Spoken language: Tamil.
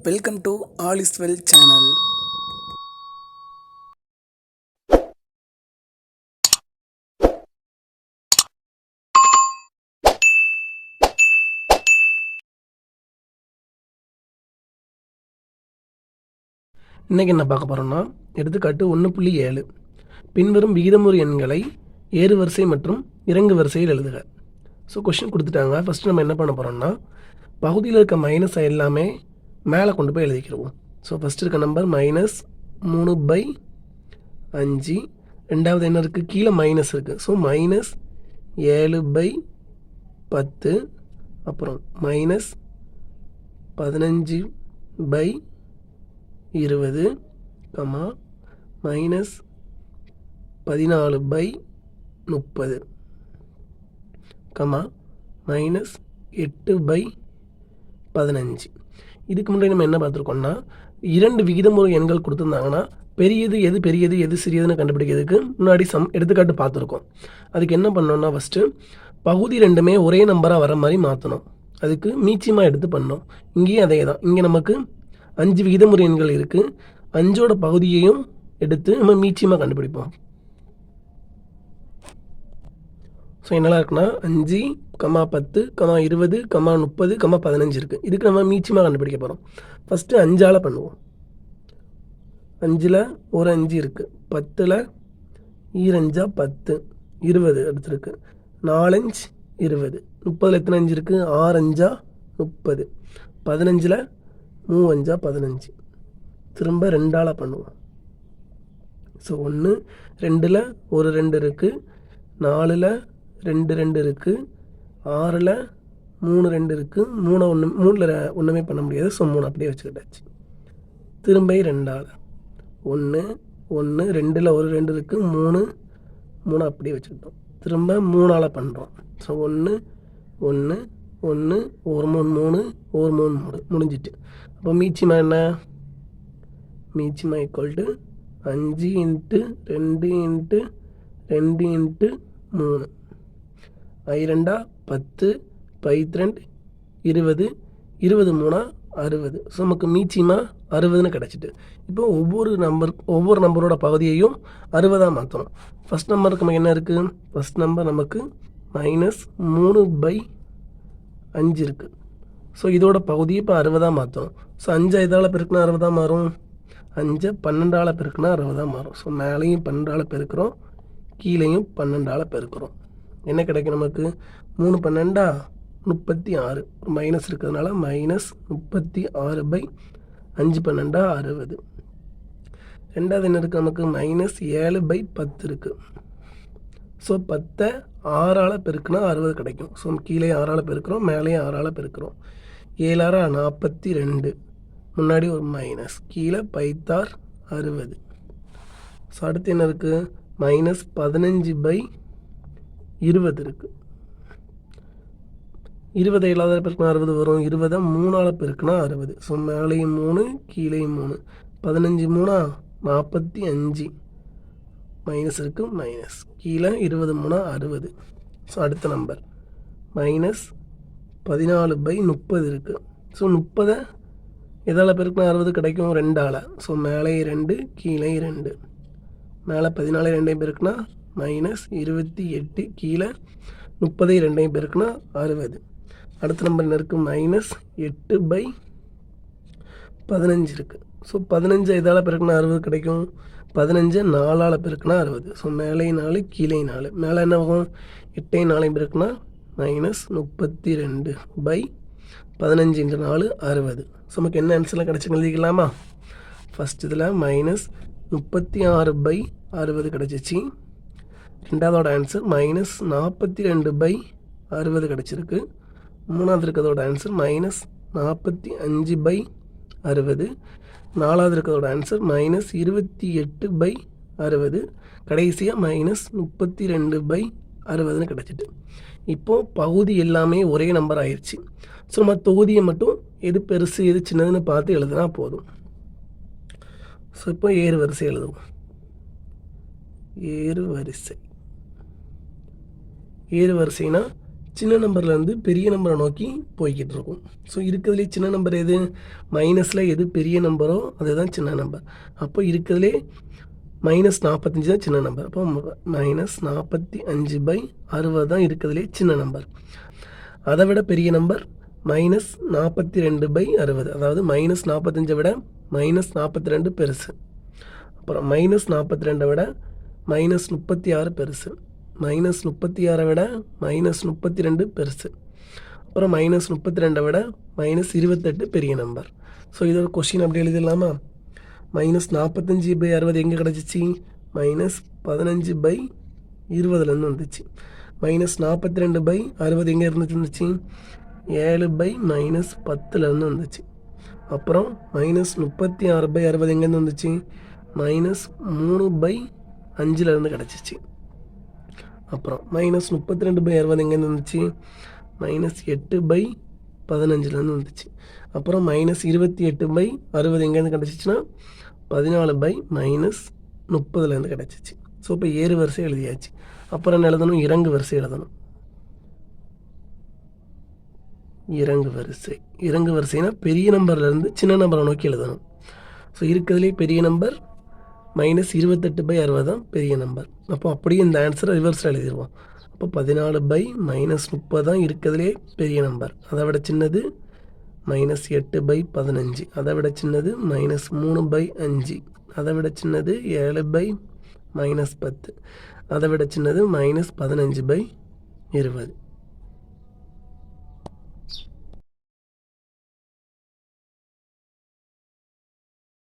Welcome to all is well channel. இன்றைக்கி என்ன பார்க்க போகிறோம்னா, எடுத்துக்காட்டு 1.7 பின்வரும் விகிதமுறு எண்களை ஏறு வரிசை மற்றும் இறங்கு வரிசையில் எழுதுக. ஸோ கொஷின் கொடுத்துட்டாங்க. ஃபஸ்ட்டு நம்ம என்ன பண்ண போகிறோம்னா, பகுதியில் இருக்க மைனஸ் எல்லாமே மேலே கொண்டு போய் எழுதிக்கிடுவோம். ஸோ ஃபஸ்ட்டு இருக்க நம்பர் -3/5. ரெண்டாவது என்ன இருக்குது, கீழே மைனஸ் இருக்குது. ஸோ -7/10. அப்புறம் -15/20, -14/30, -8/15. இதுக்கு முன்னாடி நம்ம என்ன பார்த்துருக்கோம்னா, இரண்டு விகிதமுறு எண்கள் கொடுத்துருந்தாங்கன்னா பெரியது எது சிறியதுன்னு கண்டுபிடிக்கிறதுக்கு முன்னாடி எடுத்துக்காட்டு பார்த்துருக்கோம். அதுக்கு என்ன பண்ணோம்னா, ஃபஸ்ட்டு பகுதி ரெண்டுமே ஒரே நம்பராக வர மாதிரி மாற்றணும். அதுக்கு மீச்சியமாக எடுத்து பண்ணோம். இங்கேயும் அதே தான். இங்கே நமக்கு 5 விகிதமுறு எண்கள் இருக்குது. 5ஓட பகுதியையும் எடுத்து நம்ம மீச்சியமாக கண்டுபிடிப்போம். ஸோ என்னெல்லாம் இருக்குன்னா 5, 10, 20, 30, 15 இருக்குது. இதுக்கு நம்ம மீச்சியமாக கண்டுபிடிக்க போகிறோம். ஃபஸ்ட்டு 5ஆல் பண்ணுவோம். 5ல் ஒரு 5 இருக்குது. 10ல் 2 10, 20 அடுத்துருக்கு. 4 20, 30ல் எத்தனை 5 இருக்குது, 6 30, 15ல் 3 15. திரும்ப 2ஆல் பண்ணுவோம். ஸோ 1, 2ல் ஒரு 2 இருக்குது. 4ல் 2 இருக்குது. 6ல் 3 2 இருக்குது. 3ல் ஒன்றுமே பண்ண முடியாது. ஸோ 3 அப்படியே வச்சுக்கிட்டாச்சு. திரும்ப 2ஆல் 1 1, 2ல் ஒரு 2 இருக்குது. 3 அப்படியே வச்சுக்கிட்டோம். திரும்ப 3ஆல் பண்ணுறோம். ஸோ 1 1 1, ஒரு 3 ஒரு 3 முடிஞ்சிட்டு. அப்போ மீச்சியமாக என்ன, மீச்சியமாக ஈக்குவல் டு 5 × 2 × 2 × 3, 2 10, 12 20, 23 60. ஸோ நமக்கு மீச்சியமாக 60ன்னு கிடச்சிட்டு. இப்போ ஒவ்வொரு நம்பரோட பகுதியையும் 60ஆக மாற்றணும். ஃபஸ்ட் நம்பருக்கு நமக்கு என்ன இருக்குது, ஃபஸ்ட் நம்பர் நமக்கு -3/5 இருக்குது. ஸோ இதோட பகுதியை இப்போ 60ஆக மாற்றணும். ஸோ 5 இதால் பெருக்குனா 60ஆக மாறும். 5 12ஆல் பெருக்குனா 60ஆக மாறும். ஸோ மேலேயும் 12ஆல் பெருக்கிறோம், கீழேயும் 12ஆல் பெருக்கிறோம். என்ன கிடைக்கும் நமக்கு, 3 12 36. ஒரு மைனஸ் இருக்கிறதுனால -36/5 12 60. ரெண்டாவது என்ன இருக்குது, நமக்கு -7/10 இருக்குது. ஸோ 10 6ஆல் பெருக்குனா 60 கிடைக்கும். ஸோ கீழே 6ஆல் பெருக்கிறோம், மேலேயும் 6ஆல் பெருக்கிறோம். 7 42, முன்னாடி ஒரு மைனஸ், கீழே 5 60. ஸோ அடுத்து என்ன இருக்குது, -15/20 இருக்குது. 20 7ஆல் பெருக்குனா 60 வரும். 20 3ஆல் பெருக்குனா 60. ஸோ மேலேயும் 3 கீழேயும் 3, 15 3 45, மைனஸ் இருக்குது, மைனஸ், கீழே 20 3 60. ஸோ அடுத்த நம்பர் -14/30 இருக்குது. ஸோ 30 எதால் பெருக்குனா 60 கிடைக்கும், 2ஆல். ஸோ மேலே 2 கீழே 2, மேலே 14 2 பெருக்குனா -28, கீழே 30 2 பெருக்குனா 60. அடுத்த நம்பர் என்ன இருக்குது, -8/15 இருக்குது. ஸோ 15 எதால் பெருக்குனா 60 கிடைக்கும், 15 4ஆல் பெருக்குனா 60. ஸோ மேலே 4 கீழே 4, மேலே என்ன ஆகும், 8 4 பெருக்குனா -32/15 × 4 60. ஸோ நமக்கு என்ன ஆன்சர்லாம் கிடச்சி எழுதிக்கலாமா. ஃபஸ்ட் இதில் -36/60 கிடச்சிச்சு. ரெண்டாவதோட ஆன்சர் -42/60 கிடச்சிருக்கு. மூணாவது இருக்கிறதோட ஆன்சர் -45/60. நாலாவது இருக்கிறதோட ஆன்சர் -28/60. கடைசியாக -32/60ன்னு கிடச்சிட்டு. இப்போது பகுதி எல்லாமே ஒரே நம்பர் ஆயிடுச்சு. ஸோ நம்ம தொகுதியை மட்டும் எது பெருசு எது சின்னதுன்னு பார்த்து எழுதுனா போதும். ஸோ இப்போ ஏறு வரிசை எழுதுவோம். ஏறு வரிசைனா சின்ன நம்பர்லேருந்து பெரிய நம்பரை நோக்கி போய்கிட்டு இருக்கும். ஸோ இருக்கிறதுலே சின்ன நம்பர் எது? மைனஸில் எது பெரிய நம்பரோ அதுதான் சின்ன நம்பர். அப்போ இருக்கிறதுலே -45 தான் சின்ன நம்பர். அப்போ -45/60 தான் இருக்கிறதுலே சின்ன நம்பர். அதை விட பெரிய நம்பர் -42/60. அதாவது -45 விட -42 பெருசு. அப்புறம் -42 விட -36 பெருசு. -36 விட -32 பெருசு. அப்புறம் -32 விட -28 பெரிய நம்பர். ஸோ இதோட கொஷின் அப்படி எழுதிடலாமா? -45/60 எங்கே கிடச்சிச்சு? -15/20லேருந்து வந்துச்சு. -42/60 எங்கே இருந்துச்சு? 7/-10லேருந்து வந்துச்சு. அப்புறம் -36/60 எங்கேருந்து வந்துச்சு? -3/5லேருந்து கிடச்சிச்சு. அப்புறம் -32/60 எங்கேருந்து வந்துச்சு? -8/15லேருந்து வந்துச்சு. அப்புறம் -28/60 எங்கேருந்து கிடச்சிச்சின்னா 14/-30லேருந்து கிடச்சிச்சு. ஸோ இப்போ ஏறு வரிசை எழுதியாச்சு. அப்புறம் என்ன எழுதணும்? இறங்கு வரிசை எழுதணும். இறங்கு வரிசைனா பெரிய நம்பர்லேருந்து சின்ன நம்பரை நோக்கி எழுதணும். ஸோ இருக்கிறதுலே பெரிய நம்பர் -28/60 தான் பெரிய நம்பர். அப்போ அப்படியே இந்த ஆன்சரை ரிவர்ஸில் எழுதிடுவோம். அப்போ 14/-30 தான் இருக்கிறதுலே பெரிய நம்பர். அதை விட சின்னது -8/15. அதை விட சின்னது -3/5. அதை விட சின்னது 7/-10. அதை விட சின்னது -15/20.